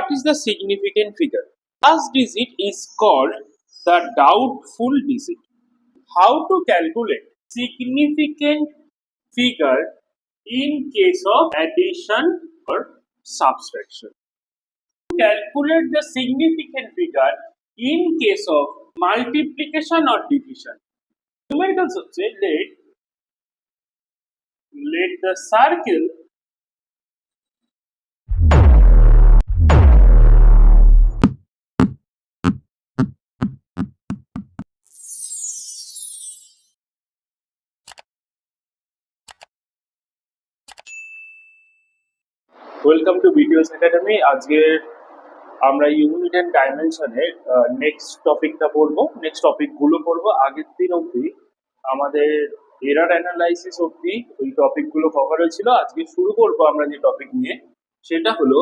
What is the significant figure? Last digit is called the doubtful digit. How to calculate significant figure in case of addition or subtraction? To calculate the significant figure in case of multiplication or division. Numericals হচ্ছে let the circle welcome to বিটিওস academy. আজকে আমরা unit and ডাইমেনশনের next টপিকটা পড়বো, next টপিকগুলো পড়বো। আগের দিন অবধি আমাদের এরার অ্যানালাইসিস অবধি ওই টপিকগুলো কভার হয়েছিল। আজকে শুরু করবো আমরা যে টপিক নিয়ে, সেটা হলো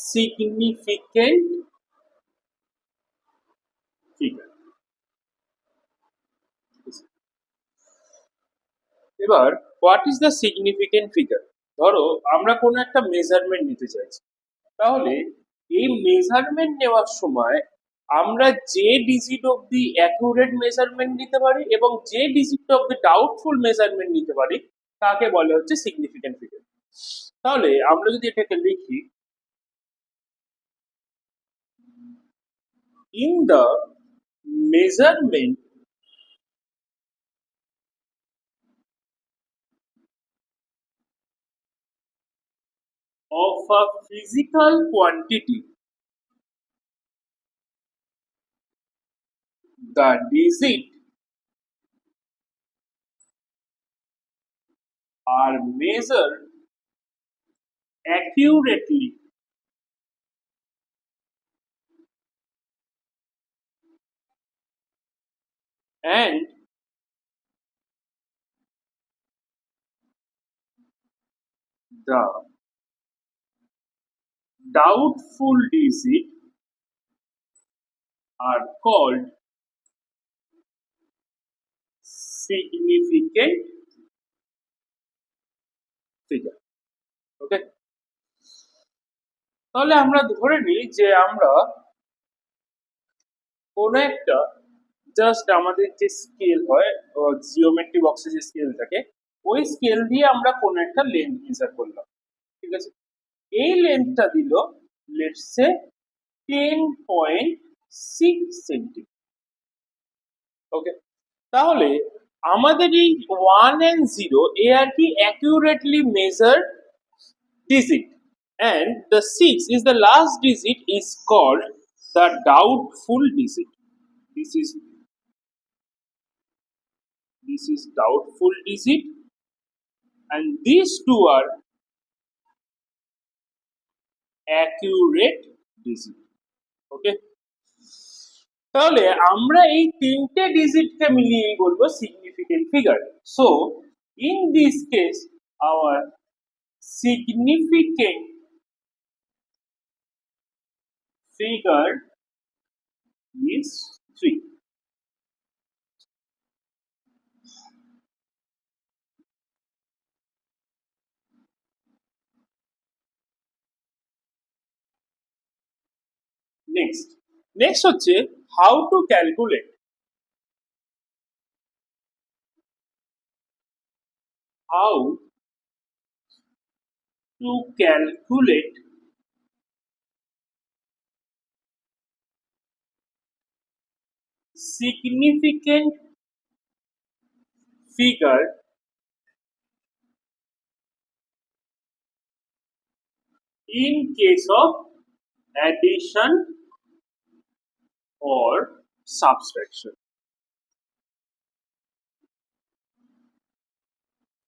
সিগনিফিকেন্ট ফিগার। এবার what is the significant figure? ধরো আমরা কোনো একটা মেজারমেন্ট নিতে চাইছি, তাহলে এই মেজারমেন্ট নেওয়ার সময় আমরা যে ডিজিট অবধি অ্যাকুরেট মেজারমেন্ট নিতে পারি এবং যে ডিজিট অবধি ডাউটফুল মেজারমেন্ট নিতে পারি তাকে বলে হচ্ছে সিগনিফিকেন্ট ফিগার। তাহলে আমরা যদি এটাকে লিখি, in the measurement of a physical quantity, the digit are measured accurately and the doubtful digit are called significant figure. ওকে, তাহলে আমরা ধরে নিই যে আমরা কোনো একটা জাস্ট আমাদের যে স্কেল হয় জিওমেট্রি বক্সে যে স্কেল থাকে, ওই স্কেল দিয়ে আমরা কোনো একটা লেন্থ মেজার করলাম। ঠিক আছে, এই লেন্থটা দিল লেটস সে 10.6 সেন্টিমিটার। ওকে, তাহলে আমাদের এই 1 and 0 এ আর কি accurately measured digit, and the 6 is the last digit is called the doubtful digit. This is doubtful digit, and these two are accurate digit. Okay, তাহলে আমরা এই তিনটে ডিজিটকে মিলিয়ে বলবো significant figure. So in this case our significant figure is 3. Next হচ্ছে how to calculate significant figure in case of addition or subtraction.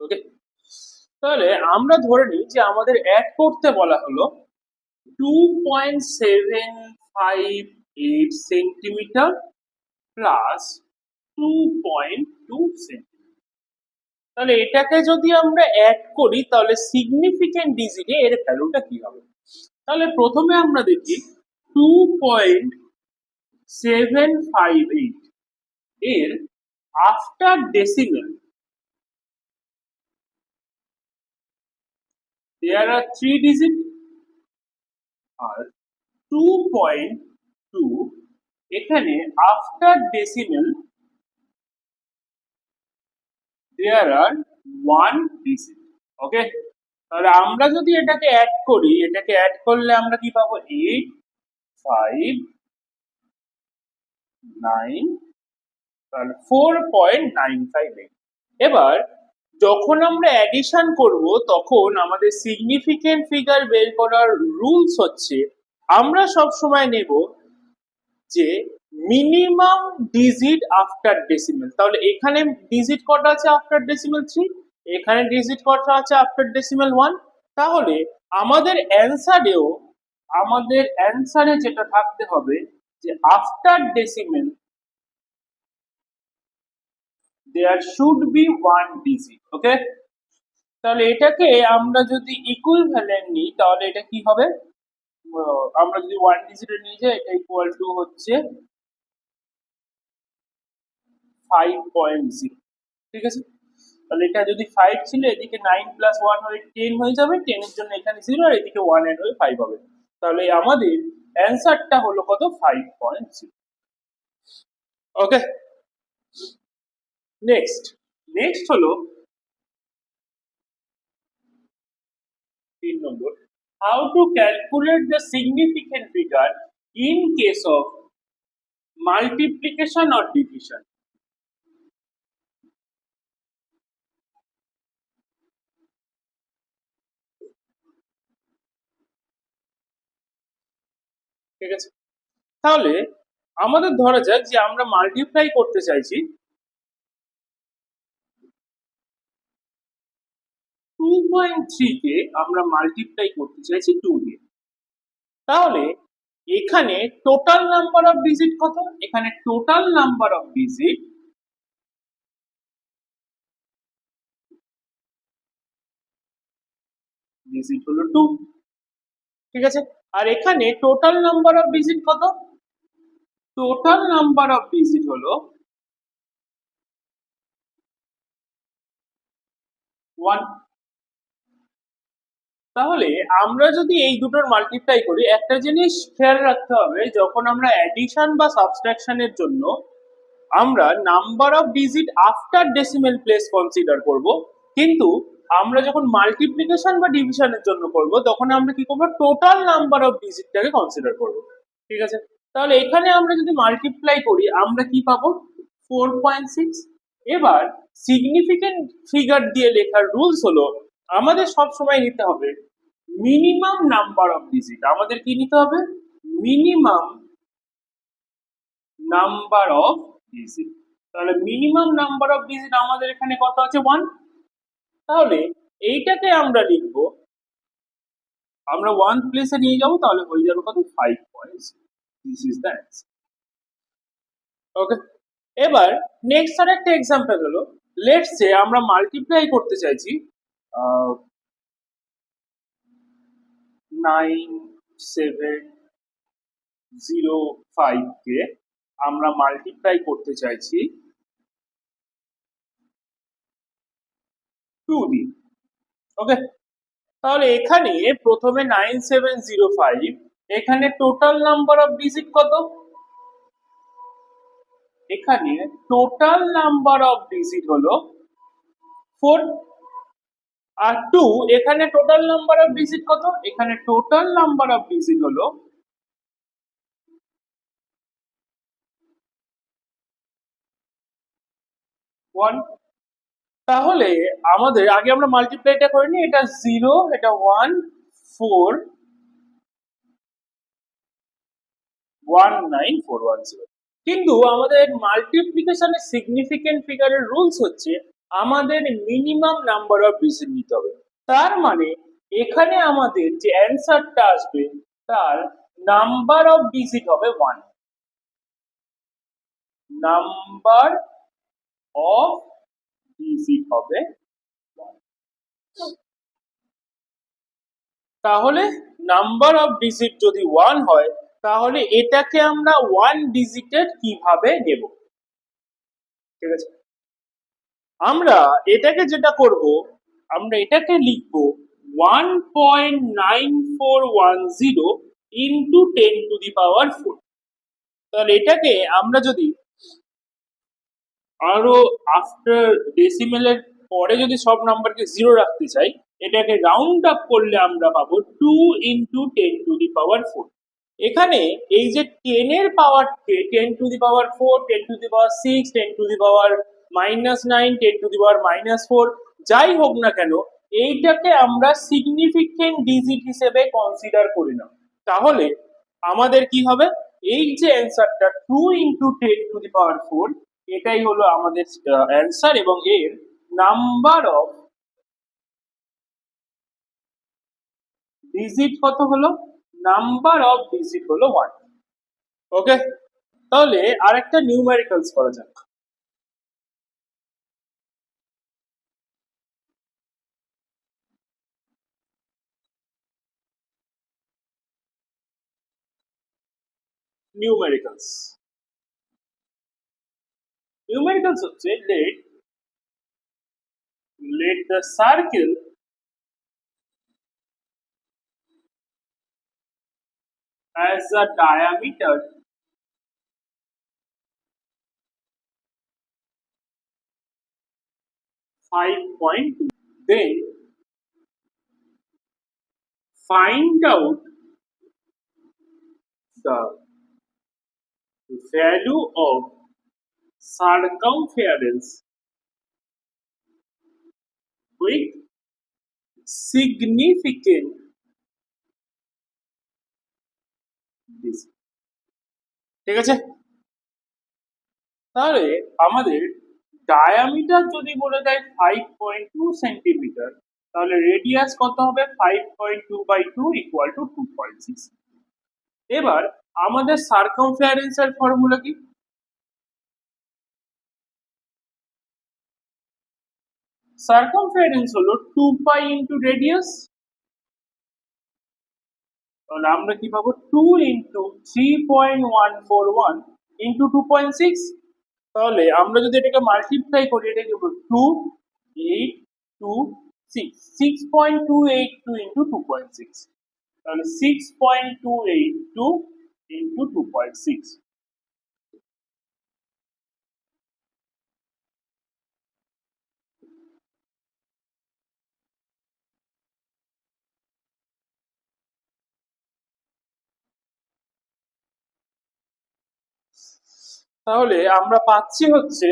Okay, তাহলে আমরা ধরে নিই যে আমাদের অ্যাড করতে বলা হলো 2.758 সেন্টিমিটার প্লাস 2.2 সেন্টিমিটার। তাহলে এটাকে যদি আমরা অ্যাড করি তাহলে সিগনিফিকেন্ট ডিজিটে এর ভ্যালুটা কি হবে? তাহলে প্রথমে আমরা দেখি 2.758 এর after decimal there are 3 digits, আর 2.2 এখানে after decimal there are 1 digit ওকে তাহলে আমরা যদি এটাকে অ্যাড করি এটাকে অ্যাড করলে আমরা কি পাবো 8 5 9 তাহলে 4.958 এবার যখন আমরা অ্যাডিশন করব তখন আমাদের সিগনিফিকেন্ট ফিগার বের করার রুলস হচ্ছে আমরা সব সময় নেব যে মিনিমাম ডিজিট আফটার ডেসিমেল তাহলে এখানে ডিজিট কটা আছে আফটার ডেসিমেল 3 এখানে ডিজিট কটা আছে আফটার ডেসিমেল 1 তাহলে আমাদের অ্যানসারে যেটা থাকতে হবে যে after decimal there should be 1 digit ওকে তাহলে এটাকে আমরা যদি ইকুইভ্যালেন্ট নিই তাহলে এটা কি হবে আমরা যদি 1 ডিজিটে নিয়ে যাই এটা ইকুয়াল টু হচ্ছে 5.0 ঠিক আছে তাহলে এটা যদি 5 ছিল এদিকে 9 প্লাস 1 হয়ে 10 হয়ে যাবে 10 এর জন্য এখানে 0 আর এদিকে 1 এড হয়ে 5 হবে তাহলে আমাদের অ্যানসারটা হলো কত 5.0 ওকে নেক্সট হলো 3 নম্বর how to calculate the significant figure in case of multiplication or division ঠিক আছে তাহলে আমাদের ধরা যাক যে আমরা মাল্টিপ্লাই করতে চাইছি 2.3 কে আমরা মাল্টিপ্লাই করতে চাইছি 2 দিয়ে তাহলে এখানে টোটাল নাম্বার অফ ডিজিট কত এখানে টোটাল নাম্বার অফ ডিজিট হলো 2 ঠিক আছে আর এখানে টোটাল নাম্বার অফ ডিজিট কত টোটাল নাম্বার অফ ডিজিট হলো 1 তাহলে আমরা যদি এই দুটোর মাল্টিপ্লাই করি একটা জিনিস খেয়াল রাখতে হবে যখন আমরা অ্যাডিশন বা সাবট্রাকশনের জন্য আমরা number of digit after decimal place consider করব কিন্তু আমরা যখন মাল্টিপ্লিকেশন বা ডিভিশনের জন্য করব তখন আমরা কি করব টোটাল নাম্বার অফ ডিজিটটাকে কনসিডার করব ঠিক আছে তাহলে এখানে আমরা যদি মাল্টিপ্লাই করি আমরা কি পাবো 4.6 এবার সিগনিফিকেন্ট ফিগার দিয়ে লেখার রুলস হলো আমাদের সব সময় নিতে হবে মিনিমাম নাম্বার অফ ডিজিট আমাদের কি নিতে হবে মিনিমাম নাম্বার অফ ডিজিট তাহলে মিনিমাম নাম্বার অফ ডিজিট আমাদের এখানে কত আছে 1 তাহলে এইটাকে আমরা লিখবো আমরা 1 প্লেসে নিয়ে যাব তাহলে হয়ে যাবে কত 5.0 this is the answer okay এবার নেক্সট আর একটা एग्जांपल হলো লেটস সে আমরা মাল্টিপ্লাই করতে চাইছি 9705 কে আমরা মাল্টিপ্লাই করতে চাইছি 2 দিয়ে ওকে তাহলে এখানে প্রথমে 9705 এখানে টোটাল নাম্বার অফ ডিজিট কত এখানে টোটাল নাম্বার অফ ডিজিট হলো 4 আর 2 এখানে টোটাল নাম্বার অফ ডিজিট কত এখানে টোটাল নাম্বার অফ ডিজিট হলো 1 তাহলে আমাদের আগে আমরা মাল্টিপ্লাইটা করে নিই এটা 0 এটা 1 4 19410 কিন্তু আমাদের মাল্টিপ্লিকেশনের সিগনিফিকেন্ট ফিগারের রুলস হচ্ছে আমাদের মিনিমাম নাম্বার অফ ডিজিট নিতে হবে তার মানে এখানে আমাদের যে অ্যানসারটা আসবে তার নাম্বার অফ ডিজিট হবে 1 নাম্বার অফ ডিজিট হবে 1 তাহলে নাম্বার অফ ডিজিট যদি 1 হয় তাহলে এটাকে আমরা 1 ডিজিটের কিভাবে নেব ঠিক আছে আমরা এটাকে যেটা করব আমরা এটাকে লিখব 1.9410 ইন্টু 10⁴। তাহলে এটাকে আমরা যদি আরো আফটার ডেসিমেলের পরে যদি সব নাম্বারকে জিরো রাখতে চাই, এটাকে রাউন্ড আপ করলে আমরা পাবো 2 ইন্টু 10⁴। এখানে এই যে 10 এর পাওয়ারকে 10⁴, 10⁶, 10⁻⁻9, 10⁻⁻4 যাই হোক না কেন, এইটাকে আমরা সিগনিফিকেন্ট ডিজিট হিসেবে কনসিডার করি না। তাহলে আমাদের কি হবে, এই যে অ্যান্সারটা 2 ইন্টু 10⁴, এটাই হলো আমাদের অ্যান্সার, এবং এর নাম্বার অফ ডিজিট কত হলো, নাম্বার অফ ডিজিট হলো 1। ওকে, তাহলে আরেকটা নিউমেরিক্যালস করা যাক। নিউমেরিক্যালস হচ্ছে let the circle as a diameter (5.2). Then find out the value of circumference with significant digit। ঠিক আছে, তাহলে আমাদের ডায়ামিটার যদি বলে দেয় 5.2 সেন্টিমিটার, তাহলে রেডিয়াস কত হবে, 5.2/2 ইকুয়াল টু 2.6। এবার আমাদের সার্কামফারেন্স এর ফর্মুলা কি, সার্কামফারেন্স হলো 2 পাই ইন্টু রেডিয়াস। তাহলে আমরা কি পাবো, 2 ইন্টু 3.141 ইন্টু 2.6। তাহলে আমরা যদি এটাকে মাল্টিপ্লাই করি, এটা কি হবে 2.826, 6.282 ইন্টু 2.6। তাহলে 6.282 ইন্টু 2.6। তাহলে আমরা পাচ্ছি হচ্ছে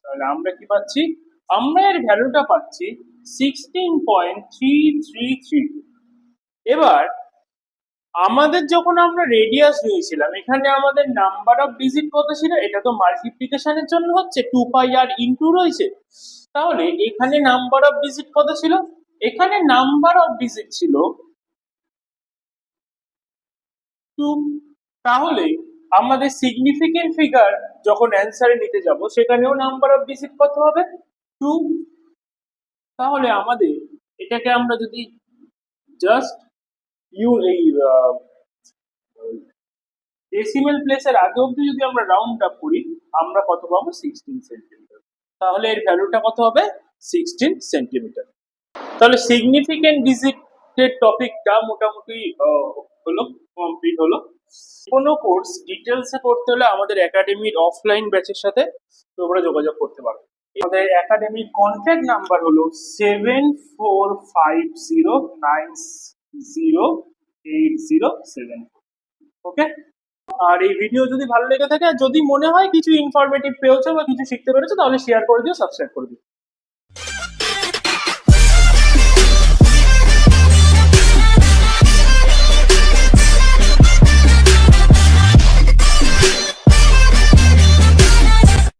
তাহলে আমরা কি পাচ্ছি, আমরা এর ভ্যালুটা পাচ্ছি 16.333। এবার আমাদের যখন আমরা রেডিয়াস নিয়েছিলাম, এখানে আমাদের নাম্বার অফ ডিজিট কত ছিল, এটা তো মাল্টিপ্লিকেশনের জন্য হচ্ছে 2 পাই আর ইনটু রয়েছে। তাহলে এখানে নাম্বার অফ ডিজিট কত ছিল, এখানে নাম্বার অফ ডিজিট ছিল 2। তাহলে আমাদের সিগনিফিকেন্ট ফিগার যখন অ্যান্সারে নিতে যাব, সেখানেও নাম্বার অফ ডিজিট কত হবে, 2। তাহলে আমাদের এটাকে আমরা যদি জাস্ট এই ডেসিমেল প্লেসের আগে অবধি যদি আমরা রাউন্ড আপ করি, আমরা কত পাবো, 16 সেন্টিমিটার। তাহলে এর ভ্যালুটা কত হবে, 16 সেন্টিমিটার। তাহলে সিগনিফিকেন্ট ডিজিটের টপিকটা মোটামুটি হলো, কমপ্লিট হলো। কোনো কোর্স ডিটেলসে করতে হলে আমাদের একাডেমির অফলাইন ব্যাচের সাথে তোমরা যোগাযোগ করতে পারো। আমাদের একাডেমির কন্ট্যাক্ট নাম্বার হলো 7450908074। ওকে, আর এই ভিডিও যদি ভালো লেগে থাকে, আর যদি মনে হয় কিছু ইনফরমেটিভ পেয়েছো বা কিছু শিখতে পেরেছো, তাহলে শেয়ার করে দিও, সাবস্ক্রাইব করে দিও।